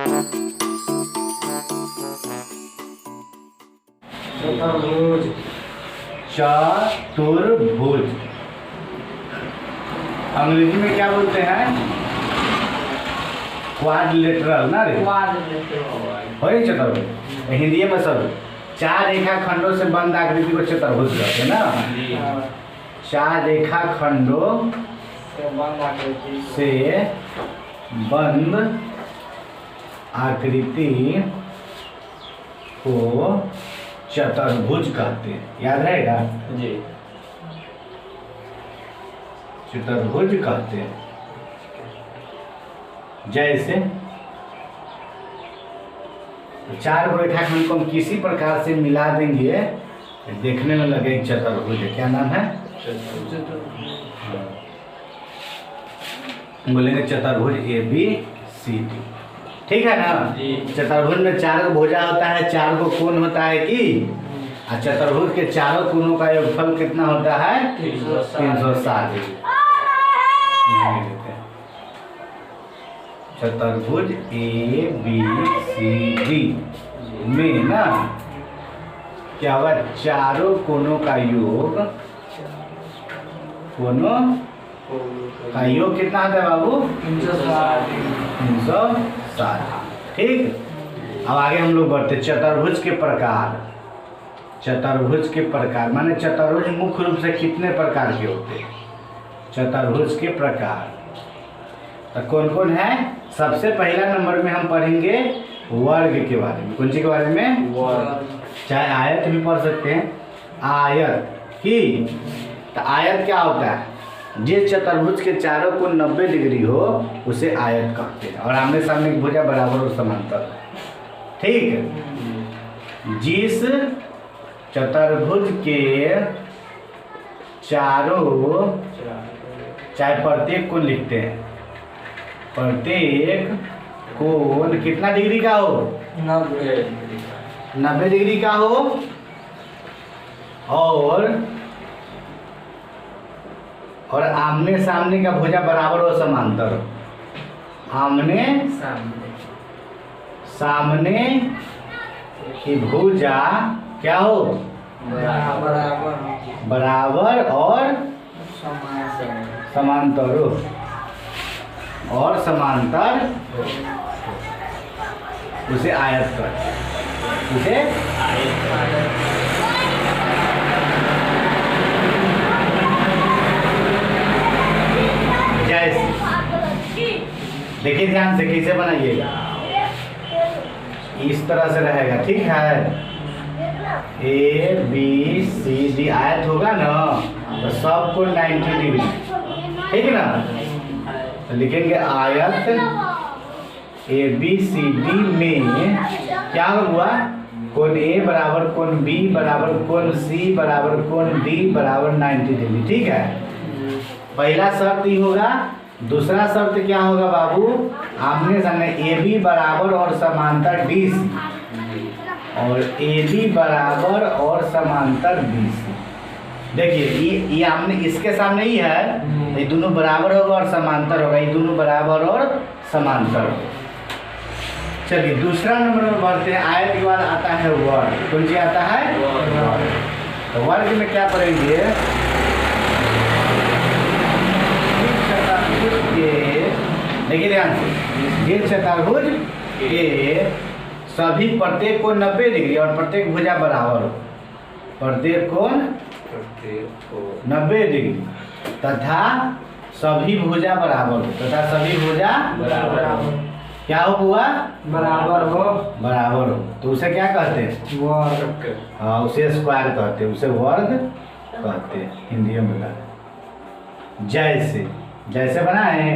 चतुर्भुज। चतुर्भुज अंग्रेजी में क्या बोलते हैं? क्वाड्रिलेटरल ना रे, वही चतुर्भुज। हिंदी में सब 4 रेखा खंडों से बंद आकृति को चतुर्भुज कहते हैं ना। 4 रेखा खंडों से बंद आकृति को चतुर्भुज कहते हैं, याद रहेगा जी। चतुर्भुज कहते हैं। जैसे 4 गो रेखाखंड को हम किसी प्रकार से मिला देंगे, देखने में लगे चतुर्भुज। क्या नाम है? बोलेंगे चतुर्भुज ABCD, ठीक है ना। चतुर्भुज में 4 गो भुजा होता है, 4 गो कोण होता है कि, और चतुर्भुज के चारों कोणों का योगफल कितना होता है? 360। चतुर्भुज ABCD में ना क्या होगा? चारों कोणों का योग, कोणों का योग कितना आता है बाबू? 360। ठीक। अब आगे हम लोग बढ़ते चतुर्भुज के प्रकार। चतुर्भुज के प्रकार माने चतुर्भुज मुख्य रूप से कितने प्रकार के होते हैं? चतुर्भुज के प्रकार तो कौन कौन है? सबसे पहला नंबर में हम पढ़ेंगे वर्ग के बारे में। कौन सी के बारे में? वर्ग। चाहे आयत भी पढ़ सकते हैं। आयत की तो आयत क्या होता है? जिस चतुर्भुज के चारों कोण 90 डिग्री हो उसे आयत कहते हैं, और आमने सामने की भुजा बराबर और समांतर। ठीक है। जिस चतुर्भुज के चारों, चाहे प्रत्येक कोण लिखते हैं, प्रत्येक कोण कितना डिग्री का हो? 90 डिग्री का हो, और आमने सामने का भुजा बराबर और समांतर हो। आमने सामने की भुजा क्या हो? बराबर और समांतर हो, और समांतर उसे आयत कहते हैं। उसे जैसे देखिए ध्यान से कैसे बनाइएगा। इस तरह से रहेगा, ठीक है। ABCD आयत होगा ना, तो सबको 90 डिग्री, ठीक है ना। तो लिखेंगे आयत ABCD में क्या हुआ? कोण A बराबर कोण B बराबर कोण C बराबर कोण D बराबर 90 डिग्री, ठीक है। पहला शर्त ही होगा। दूसरा शर्त क्या होगा बाबू? आमने सामने AB बराबर और समांतर DC, और AB बराबर और समांतर BC। देखिए ये आमने इसके सामने ही है, ये दोनों बराबर होगा और समांतर होगा, ये दोनों बराबर और समांतर होगा। चलिए दूसरा नंबर में बढ़ते हैं। आयत के बाद आता है वर्ग। कौन सी आता है? वर्ग। तो वर्ग में क्या पढ़ेंगे? देखिए ध्यान से, जिस चतुर्भुज के सभी प्रत्येक कोण 90 डिग्री और प्रत्येक भुजा बराबर हो, प्रत्येक कोण 90 डिग्री तथा सभी भुजा बराबर हो, तथा सभी भुजा बराबर क्या हो हुआ? बराबर हो, बराबर हो। तो उसे क्या कहते हैं? वर्ग। हाँ, उसे स्क्वायर कहते हैं, उसे वर्ग कहते हैं हिंदी में बता। जैसे जैसे बनाए,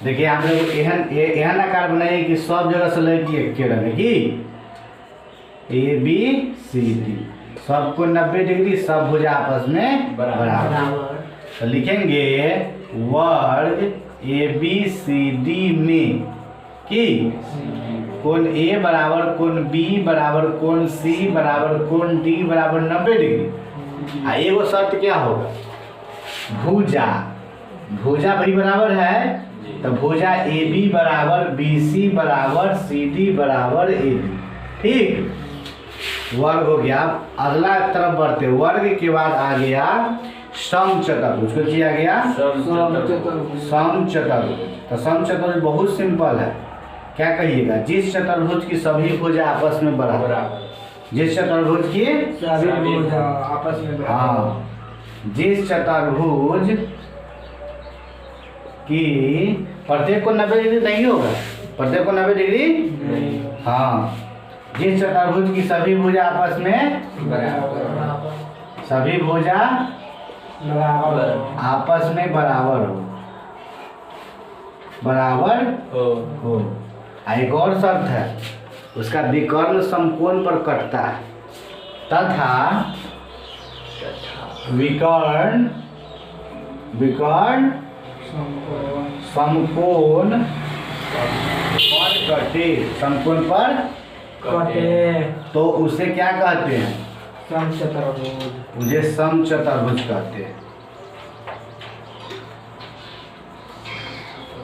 देखिए आप लोग एहन आकार बनाइए कि सब जगह से लड़की एक के रहे कि ABCD सबको 90 डिग्री, सब भुजा आपस में बराबर। तो लिखेंगे वर्ग ABCD में कि कोण A बराबर कोण B बराबर कोण C बराबर कोण D बराबर 90 डिग्री। एगो शर्त क्या होगा? भुजा, भुजा भाई बराबर है तो भुजा ए बी बराबर बी सी बराबर सी डी बराबर ए बी। ठीक, वर्ग हो गया। अगला तरफ बढ़ते, वर्ग के बाद आ गया सम चतुर्भुज। कुछ आ गया सम चतुर्भुज। तो सम चतुर्भुज बहुत सिंपल है। क्या कहिएगा, जिस चतुर्भुज की सभी भुजा आपस में बराबर, जिस चतुर्भुज की सभी भुजा आपस में बराबर, हाँ, जिस चतुर्भुज की प्रत्येक को 90 डिग्री नहीं होगा, प्रत्येक को 90 डिग्री नहीं, हाँ, जिस चतुर्भुज की सभी भुजा आपस में सभी भुजा बराबर आपस में बराबर हो, बराबर हो। एक और शर्त है, उसका विकर्ण समकोण पर कटता है तथा विकर्ण समकोण पर कटे, समकोण पर कटे तो उसे क्या कहते हैं, सम चतुर्भुज, मुझे सम चतुर्भुज कहते हैं।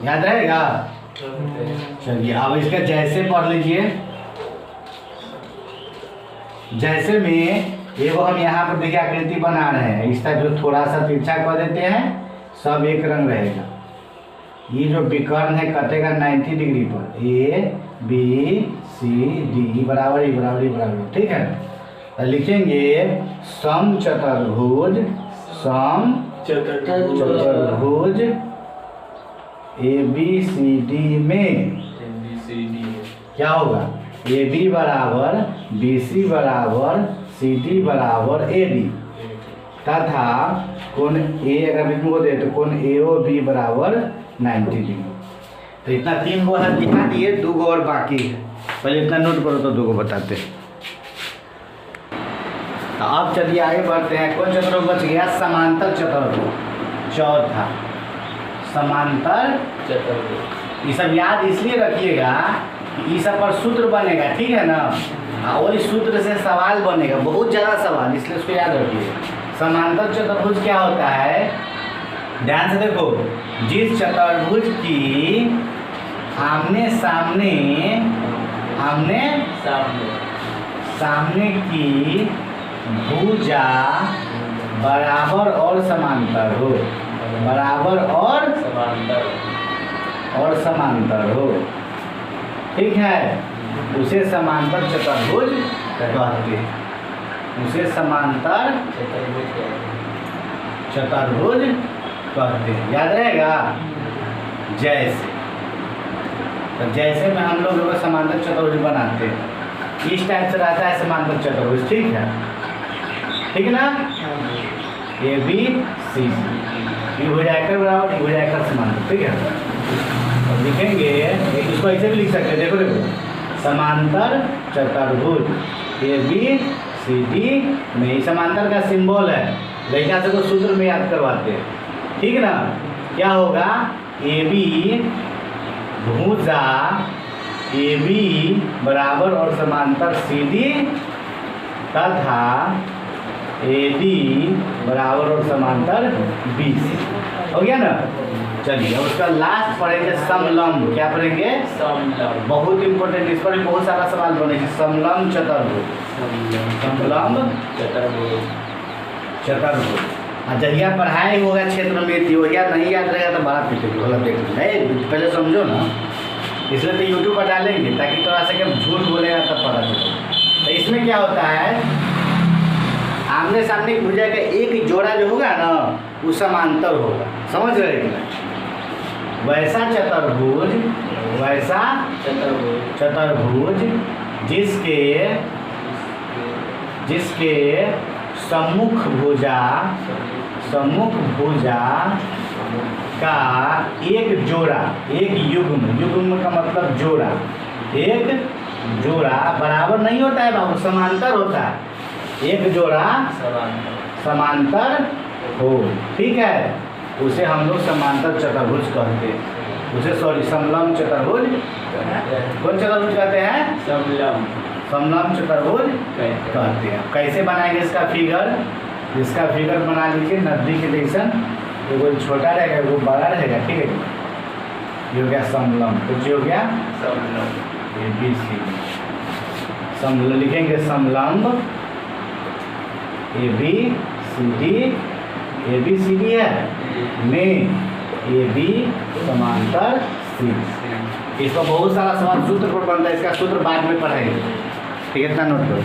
याद रहेगा। चलिए अब इसका जैसे पढ़ लीजिए। जैसे में एगो हम यहाँ पर देखिए आकृति बना रहे हैं, इस टाइप जो थोड़ा सा तिरछा कर देते हैं, सब एक रंग रहेगा। ये जो विकर्ण है कटेगा 90 डिग्री पर, ए बी सी डी बराबर ही बराबर ही बराबर। ठीक है, तो लिखेंगे सम चतुर्भुज, सम चतुर्भुज ए बी सी डी में क्या होगा, ए बी बराबर बी सी बराबर सी डी बराबर ए डी तथा कोण ए अगर बीच में को दे तो कोण ए ओ बी बराबर 90 डिग्री। तो इतना 3 गो है दिखा दिए, 2 गो और बाकी है। पहले इतना नोट करो तो 2 गो बताते। तो अब चलिए आगे बढ़ते हैं। कौन चतुर्भुज बच गया, समांतर चतुर्भुज। चौथा समांतर चतुर्भुज। ये सब याद इसलिए रखिएगा कि इस सब पर सूत्र बनेगा, ठीक है ना, और इस सूत्र से सवाल बनेगा, बहुत ज़्यादा सवाल, इसलिए उसको याद रखिए। समांतर चतुर्भुज क्या होता है, ध्यान से देखो, जिस चतुर्भुज की आमने सामने सामने की भुजा बराबर और समांतर हो, बराबर और समांतर हो, ठीक है, उसे समांतर चतुर्भुज कहते हैं, उसे समांतर चतुर्भुज कहते हैं। याद रहेगा। जैसे तो जैसे में हम लोग समांतर चतुर्भुज बनाते हैं, इस टाइप से रहता है समांतर चतुर्भुज। ठीक है, ठीक है ना, ए बी सी ये हो जाएगा बराबर, ये हो जाएगा समांतर। ठीक है, तो लिखेंगे इसको ऐसे भी लिख सकते हैं, देखो देखो, समांतर चतुर्भुज ए बी सी डी में समांतर का सिंबल है, लड़का से को सूत्र में याद करवाते हैं। ठीक है ना, क्या होगा, ए बी भुजा ए बी बराबर और समांतर सी डी तथा ए डी बराबर और समांतर बी सी। हो गया ना। चलिए अब उसका लास्ट पढ़ेंगे समलंब। क्या पढ़ेंगे, समलंब, बहुत इंपॉर्टेंट, इस पर भी बहुत सारा सवाल बनेगा। समलंब चतुर्भुज, समलंब चतुर्भुज। जहिया पढ़ाई होगा क्षेत्र में थी, वहिया नहीं याद रहेगा तो बड़ा पीछे गलत देख नहीं, पहले समझो ना, इसलिए तो यूट्यूब पर डालेंगे ताकि थोड़ा सा क्या झूठ बोलेगा तब पता चले। तो इसमें क्या होता है, आमने सामने की भुजा का एक जोड़ा जो होगा ना वो समांतर होगा, समझ रहे हैं। वैसा चतुर्भुज, वैसा चतुर्भुज जिसके सम्मुख भुजा का एक जोड़ा, एक युग्म का मतलब जोड़ा, एक जोड़ा बराबर नहीं होता है बाबू, समांतर होता है। एक जोड़ा समांतर हो, ठीक है, उसे हम लोग समांतर चतुर्भुज कहते हैं, उसे समलंब चतुर्भुज। कौन चतुर्भुज कहते हैं, समलंब चतुर्भुज कहते हैं। कैसे बनाएंगे इसका फिगर बना लीजिए, नदी के जैसन, एगो छोटा रहेगा एगो बड़ा रहेगा, ठीक है। ये हो गया समलंब, कुछ हो गया ए बी सी डी। समलंब लिखेंगे, समलंब ए बी सी डी है में ए बी समांतर सी। इसका बहुत सारा सवाल सूत्र पर बनता है, इसका सूत्र बाद में पढ़ेंगे, ठीक है, इतना नोट करो।